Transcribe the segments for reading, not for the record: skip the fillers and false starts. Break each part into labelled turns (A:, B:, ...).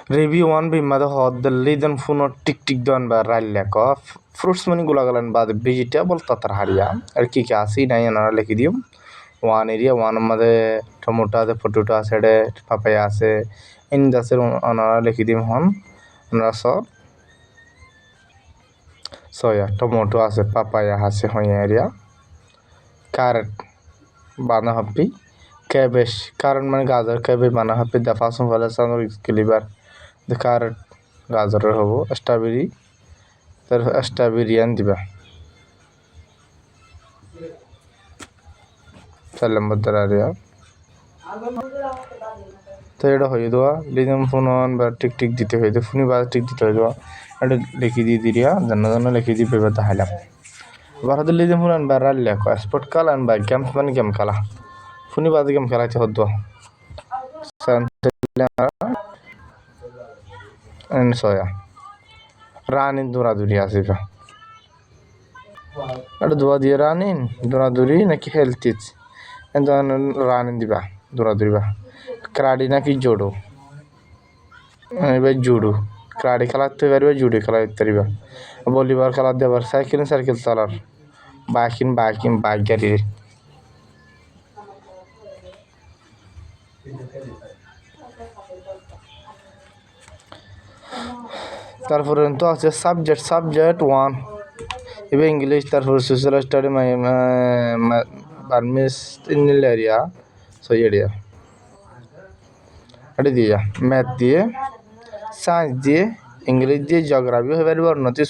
A: Review one be mother hot the leaden funo tick tick done by lack of fruits money gulagalan by the vegetable tatar haria erki kasi nayanara lekidium one area one mother tomato the potato sede papaya se in the anara lekidium hon naso soya tomato ase papaya hase hoy area carrot bana happy cabbage carrot man gajar cabbage bana happy the first one was liver the carrot গাজরের হবো strawberry তার স্ট্রবেরিয়ান দিবা 4 নম্বর দাঁড়িয়া তো এটা হয়ে দেওয়া লিজম phone on বা tick tick দিতে হইতো ফোনে বা টিক দিতে হইতো এটা লিখে দিয়ে দিরিয়া জানা লিখে দিয়ে পেপার দেখাইলাম আবার হাতে লিজম ফোন বা রাল লেখো স্পোর্ট কাল আন বা গেমস মানে গেম খেলা ফোনে বাদে গেম খেলাতে হতো soya ranin dura-duri asiba ada dua dia ranin dura-duri naki healthy and then ranin diba dura-duri ba kradi naki jodo judo kradi খেলাতে পারবে জুডো খেলাতে পারবে ভলিবল খেলাতে পারবে সাইকেল চালার বাইক গাড়ি তারপরে তো আছে সাবজেক্ট 1 এবে ইংলিশ তারপরে social study Burmese in area so area এটা দিয়া ম্যাথ দিয়ে সায়েন্স দিয়ে ইংলিশ দিয়ে জিওগ্রাফি হয়ে পারবে অন্যটি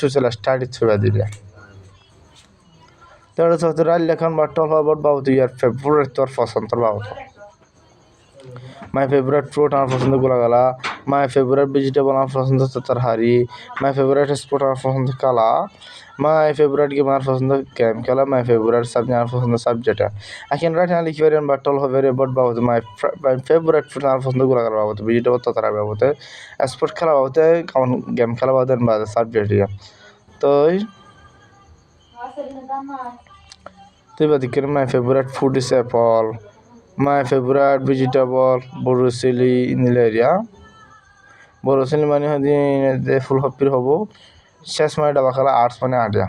A: সোশ্যাল স্টাডি ছড়া দিলে তাহলে তো রাল লেখন বা top about bout year favourite তোর পছন্দের বাউট My favorite fruit আমার পছন্দ গোলাগালা My favorite vegetable আমার পছন্দ তরহারি My favorite sport আমার পছন্দ কালা My favorite game আমার পছন্দ গেম খেলা My favorite subject আমার পছন্দ সাবজেক্ট এখন রাইট হ্যান্ড লিখি পারেন বা টল হবে রেবট বাবদ My favorite fruit আমার পছন্দ গোলাগালা বাবদ vegetable তরহারি বাবদ স্পোর্ট খেলা বাবদ গেম খেলা বাবদ বা সাবজেক্ট তো তুই বাদ করে My favorite food is apple My favorite vegetable broccoli in the area broccoli মানে হদি ফুলকপির হবো শেষ মানে ডাবা খেলা আর্টস মানে আটিয়া